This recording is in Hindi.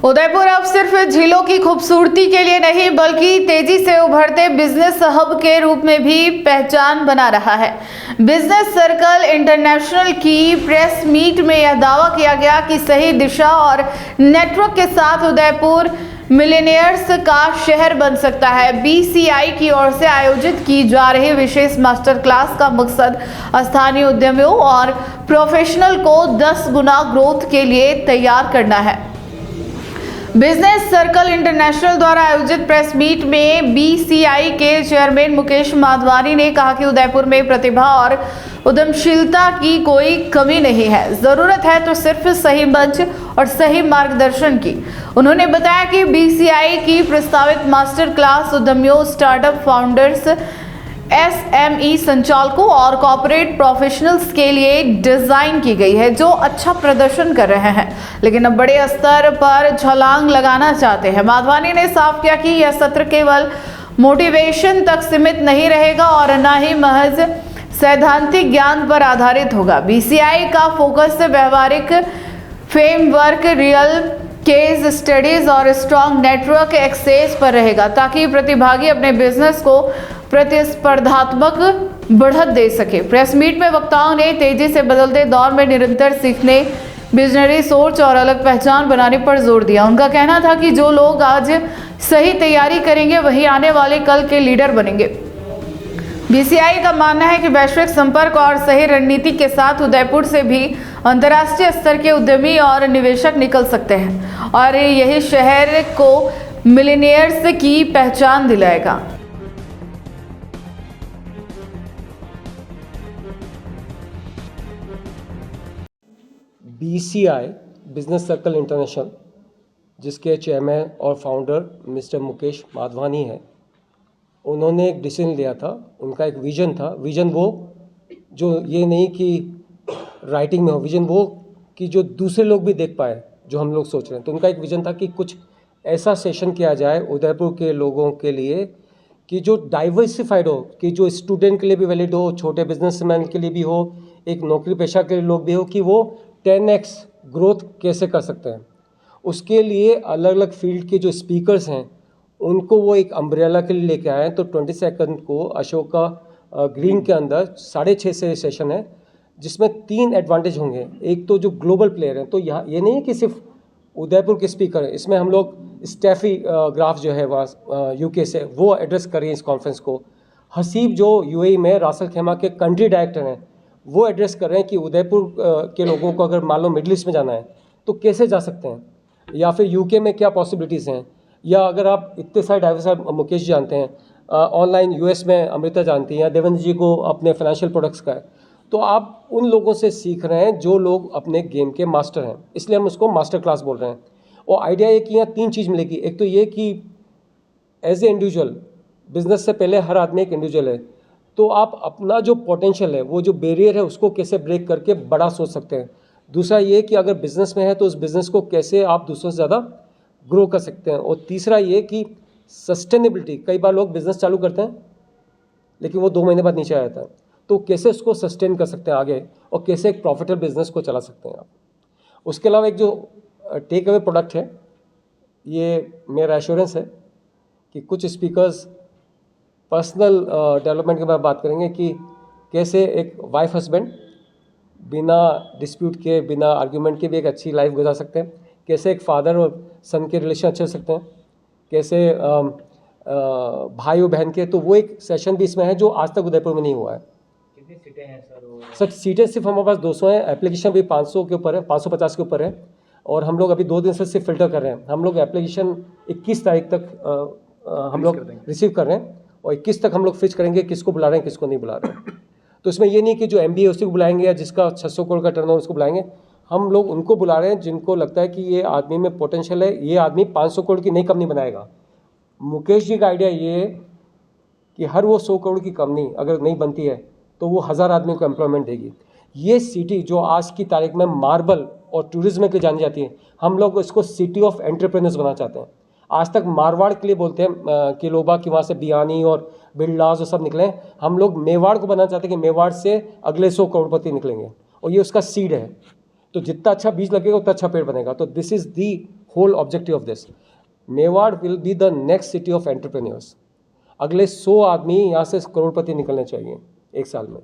उदयपुर अब सिर्फ झीलों की खूबसूरती के लिए नहीं बल्कि तेजी से उभरते बिजनेस हब के रूप में भी पहचान बना रहा है। बिजनेस सर्कल इंटरनेशनल की प्रेस मीट में यह दावा किया गया कि सही दिशा और नेटवर्क के साथ उदयपुर मिलेनियर्स का शहर बन सकता है। बीसीआई की ओर से आयोजित की जा रही विशेष मास्टर क्लास का मकसद स्थानीय उद्यमियों और प्रोफेशनल को 10 गुना ग्रोथ के लिए तैयार करना है। बिजनेस सर्कल इंटरनेशनल द्वारा आयोजित प्रेस मीट में बीसीआई के चेयरमैन मुकेश माधवानी ने कहा कि उदयपुर में प्रतिभा और उद्यमशीलता की कोई कमी नहीं है, जरूरत है तो सिर्फ सही मंच और सही मार्गदर्शन की। उन्होंने बताया कि बीसीआई की प्रस्तावित मास्टर क्लास उद्यमियों, स्टार्टअप फाउंडर्स, एसएमई संचालकों और कॉर्पोरेट प्रोफेशनल्स के लिए डिजाइन की गई है जो अच्छा प्रदर्शन कर रहे हैं लेकिन अब बड़े स्तर पर छलांग लगाना चाहते हैं। माधवानी ने साफ किया कि यह सत्र केवल मोटिवेशन तक सीमित नहीं रहेगा और न ही महज सैद्धांतिक ज्ञान पर आधारित होगा। बीसीआई का फोकस व्यवहारिक फ्रेमवर्क, रियल केस स्टडीज और स्ट्रॉन्ग नेटवर्क एक्सेस पर रहेगा ताकि प्रतिभागी अपने बिजनेस को प्रतिस्पर्धात्मक बढ़त दे सके। प्रेस मीट में वक्ताओं ने तेजी से बदलते दौर में निरंतर सीखने, विजनरी सोच और अलग पहचान बनाने पर जोर दिया। उनका कहना था कि जो लोग आज सही तैयारी करेंगे वही आने वाले कल के लीडर बनेंगे। बीसीआई का मानना है कि वैश्विक संपर्क और सही रणनीति के साथ उदयपुर से भी अंतर्राष्ट्रीय स्तर के उद्यमी और निवेशक निकल सकते हैं और यही शहर को मिलेनियर्स की पहचान दिलाएगा। बीसीआई बिजनेस सर्कल इंटरनेशनल, जिसके चेयरमैन और फाउंडर मिस्टर मुकेश माधवानी हैं, उन्होंने एक डिसीजन लिया था। उनका एक विज़न था। विज़न वो जो ये नहीं कि राइटिंग में हो, विज़न वो कि जो दूसरे लोग भी देख पाए जो हम लोग सोच रहे हैं। तो उनका एक विज़न था कि कुछ ऐसा सेशन किया जाए उदयपुर के लोगों के लिए कि जो डाइवर्सिफाइड हो, कि जो स्टूडेंट के लिए भी वैलिड हो, छोटे बिजनेसमैन के लिए भी हो, एक नौकरी पेशा के लोग भी हो, कि वो 10x ग्रोथ कैसे कर सकते हैं। उसके लिए अलग अलग फील्ड के जो स्पीकर्स हैं उनको वो एक अम्ब्रेला के लिए लेके आए हैं। तो 22 को अशोका ग्रीन के अंदर 6:30 से सेशन है जिसमें 3 एडवांटेज होंगे। एक तो जो ग्लोबल प्लेयर हैं, तो यहाँ ये नहीं है कि सिर्फ उदयपुर के स्पीकर हैं, इसमें हम लोग स्टेफी ग्राफ जो है वहाँ यूके से, वो एड्रेस करें इस कॉन्फ्रेंस को। हसीब जो यूएई में रासल खेमा के कंट्री डायरेक्टर हैं, वो एड्रेस कर रहे हैं कि उदयपुर के लोगों को अगर मान लो मिडिल ईस्ट में जाना है तो कैसे जा सकते हैं, या फिर यूके में क्या पॉसिबिलिटीज़ हैं, या अगर आप इतने सारे डाइवर्स मुकेश जानते हैं, ऑनलाइन यूएस में अमृता जानती हैं, या देवेंद्र जी को अपने फाइनेंशियल प्रोडक्ट्स का है, तो आप उन लोगों से सीख रहे हैं जो लोग अपने गेम के मास्टर हैं। इसलिए हम उसको मास्टर क्लास बोल रहे हैं। और आइडिया ये कि यहाँ 3 चीज़ मिलेगी। एक तो ये कि एज ए इंडिविजुअल, बिजनेस से पहले हर आदमी एक इंडिविजुअल है, तो आप अपना जो पोटेंशियल है, वो जो बैरियर है, उसको कैसे ब्रेक करके बड़ा सोच सकते हैं। दूसरा ये कि अगर बिज़नेस में है तो उस बिज़नेस को कैसे आप दूसरों से ज़्यादा ग्रो कर सकते हैं। और तीसरा ये कि सस्टेनेबिलिटी, कई बार लोग बिज़नेस चालू करते हैं लेकिन वो 2 महीने बाद नीचे आ जाता है, तो कैसे उसको सस्टेन कर सकते हैं आगे, और कैसे एक प्रॉफिटेबल बिज़नेस को चला सकते हैं आप। उसके अलावा एक जो टेक अवे प्रोडक्ट है, ये मेरा एश्योरेंस है कि कुछ स्पीकर्स पर्सनल डेवलपमेंट के बारे में बात करेंगे कि कैसे एक वाइफ हस्बैंड बिना डिस्प्यूट के, बिना आर्ग्यूमेंट के भी एक अच्छी लाइफ गुजार सकते हैं, कैसे एक फादर और सन के रिलेशन अच्छे हो सकते हैं, कैसे भाई और बहन के। तो वो एक सेशन भी इसमें है जो आज तक उदयपुर में नहीं हुआ है। कितनी सीटें हैं सर? सर सीटें सिर्फ हमारे पास 200 हैं, एप्लीकेशन भी 500 के ऊपर है, 550 के ऊपर है, और हम लोग अभी 2 दिन से सिर्फ फिल्टर कर रहे हैं। हम लोग एप्लीकेशन 21 तारीख तक हम लोग रिसीव कर रहे हैं, और 21 तक हम लोग फिक्स करेंगे किसको बुला रहे हैं, किसको नहीं बुला रहे हैं। तो इसमें ये नहीं कि जो MBA उसी को बुलाएंगे या जिसका 600 करोड़ का टर्नओवर उसको बुलाएंगे। हम लोग उनको बुला रहे हैं जिनको लगता है कि ये आदमी में पोटेंशियल है, ये आदमी 500 करोड़ की नई कंपनी बनाएगा। मुकेश जी का आइडिया ये है कि हर वो 100 करोड़ की कंपनी अगर नहीं बनती है तो वो 1000 आदमी को एम्प्लॉयमेंट देगी। ये सिटी जो आज की तारीख में मार्बल और टूरिज्म के लिए जानी जाती है, हम लोग इसको सिटी ऑफ एंटरप्रेन्योर्स बनाना चाहते हैं। आज तक मारवाड़ के लिए बोलते हैं कि लोबा की वहाँ से बियानी और बिरलास और सब निकले। हम लोग मेवाड़ को बनाना चाहते हैं कि मेवाड़ से अगले 100 करोड़पति निकलेंगे, और ये उसका सीड है। तो जितना अच्छा बीज लगेगा उतना अच्छा पेड़ बनेगा। तो this is the whole objective of this. Mewar will be the next city of entrepreneurs. अगले 100 आदमी यहाँ से करोड़पति निकलने चाहिए एक साल में।